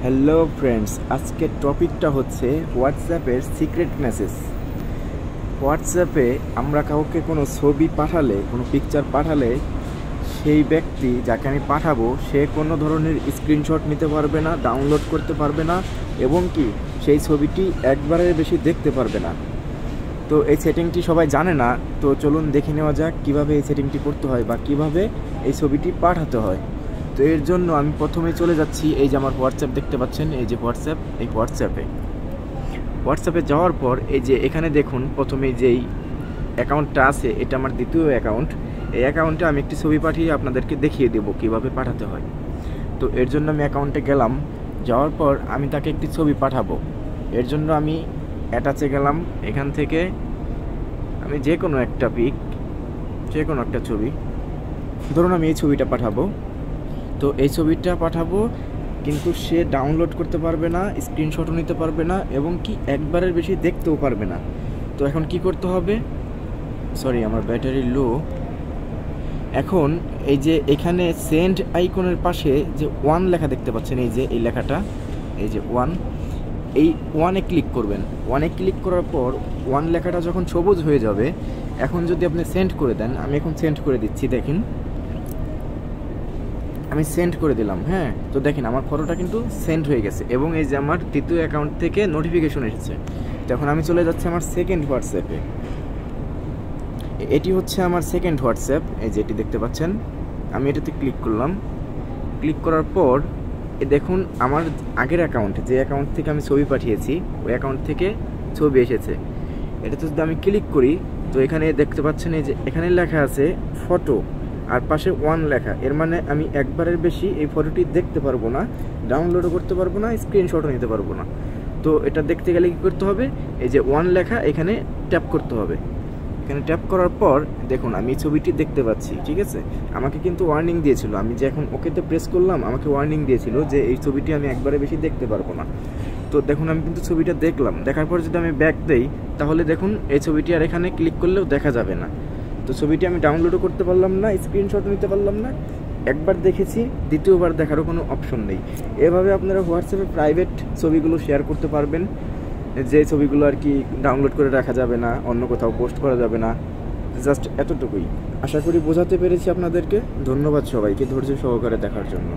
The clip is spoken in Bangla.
হ্যালো ফ্রেন্ডস, আজকের টপিকটা হচ্ছে হোয়াটসঅ্যাপের সিক্রেট মেসেজ। হোয়াটসঅ্যাপে আমরা কাউকে কোনো ছবি পাঠালে, কোনো পিকচার পাঠালে সেই ব্যক্তি যাকে আমি পাঠাবো সে কোনো ধরনের স্ক্রিনশট নিতে পারবে না, ডাউনলোড করতে পারবে না এবং কি সেই ছবিটি একবারের বেশি দেখতে পারবে না। তো এই সেটিংটি সবাই জানে না, তো চলুন দেখে নেওয়া যাক কীভাবে এই সেটিংটি করতে হয় বা কিভাবে এই ছবিটি পাঠাতে হয়। তো এর জন্য আমি প্রথমে চলে যাচ্ছি, এই যে আমার হোয়াটসঅ্যাপ দেখতে পাচ্ছেন, এই যে হোয়াটসঅ্যাপ, এই হোয়াটসঅ্যাপে যাওয়ার পর এই যে এখানে দেখুন প্রথমে যেই অ্যাকাউন্টটা আছে এটা আমার দ্বিতীয় অ্যাকাউন্ট। এই অ্যাকাউন্টে আমি একটি ছবি পাঠিয়ে আপনাদেরকে দেখিয়ে দেবো কীভাবে পাঠাতে হয়। তো এর জন্য আমি অ্যাকাউন্টে গেলাম, যাওয়ার পর আমি তাকে একটি ছবি পাঠাবো। এর জন্য আমি অ্যাটাচে গেলাম, এখান থেকে আমি যে কোনো একটা পিক, যে কোনো একটা ছবি, ধরুন আমি এই ছবিটা পাঠাবো। তো এই ছবিটা পাঠাবো কিন্তু সে ডাউনলোড করতে পারবে না, স্ক্রিনশটও নিতে পারবে না এবং কি একবারের বেশি দেখতেও পারবে না। তো এখন কি করতে হবে, সরি আমার ব্যাটারি লো। এখন এই যে এখানে সেন্ড আইকনের পাশে যে ওয়ান লেখা দেখতে পাচ্ছেন, এই যে এই লেখাটা, এই যে ওয়ান, এই ওয়ানে ক্লিক করবেন। ওয়ানে ক্লিক করার পর ওয়ান লেখাটা যখন সবুজ হয়ে যাবে, এখন যদি আপনি সেন্ড করে দেন, আমি এখন সেন্ড করে দিচ্ছি, দেখেন আমি সেন্ড করে দিলাম। হ্যাঁ, তো দেখেন আমার ফটোটা কিন্তু সেন্ড হয়ে গেছে এবং এই যে আমার দ্বিতীয় অ্যাকাউন্ট থেকে নোটিফিকেশন এসেছে। তো এখন আমি চলে যাচ্ছি আমার সেকেন্ড হোয়াটসঅ্যাপে। এটি হচ্ছে আমার সেকেন্ড হোয়াটসঅ্যাপ, এই যে এটি দেখতে পাচ্ছেন। আমি এটাতে ক্লিক করলাম, ক্লিক করার পর দেখুন আমার আগের অ্যাকাউন্ট, যে অ্যাকাউন্ট থেকে আমি ছবি পাঠিয়েছি ওই অ্যাকাউন্ট থেকে ছবি এসেছে। এটাতে যদি আমি ক্লিক করি তো এখানে দেখতে পাচ্ছেন এই যে এখানে লেখা আছে ফটো আর পাশে ওয়ান লেখা। এর মানে আমি একবারের বেশি এই ফটোটি দেখতে পারবো না, ডাউনলোডও করতে পারবো না, স্ক্রিনশটও নিতে পারবো না। তো এটা দেখতে গেলে কী করতে হবে, এই যে ওয়ান লেখা এখানে ট্যাপ করতে হবে। এখানে ট্যাপ করার পর দেখুন আমি ছবিটি দেখতে পাচ্ছি, ঠিক আছে। আমাকে কিন্তু ওয়ার্নিং দিয়েছিল, আমি যে এখন ওকেতে প্রেস করলাম আমাকে ওয়ার্নিং দিয়েছিল যে এই ছবিটি আমি একবারে বেশি দেখতে পারবো না। তো দেখুন আমি কিন্তু ছবিটা দেখলাম, দেখার পর যদি আমি ব্যাক দেই তাহলে দেখুন এই ছবিটি আর এখানে ক্লিক করলেও দেখা যাবে না। তো ছবিটি আমি ডাউনলোডও করতে পারলাম না, স্ক্রিনশটও নিতে পারলাম না। একবার দেখেছি, দ্বিতীয়বার দেখারও কোনো অপশন নেই। এভাবে আপনারা হোয়াটসঅ্যাপে প্রাইভেট ছবিগুলো শেয়ার করতে পারবেন, যে ছবিগুলো আর কি ডাউনলোড করে রাখা যাবে না, অন্য কোথাও পোস্ট করা যাবে না। জাস্ট এতটুকুই, আশা করি বোঝাতে পেরেছি আপনাদেরকে। ধন্যবাদ সবাইকে ধৈর্য সহকারে দেখার জন্য।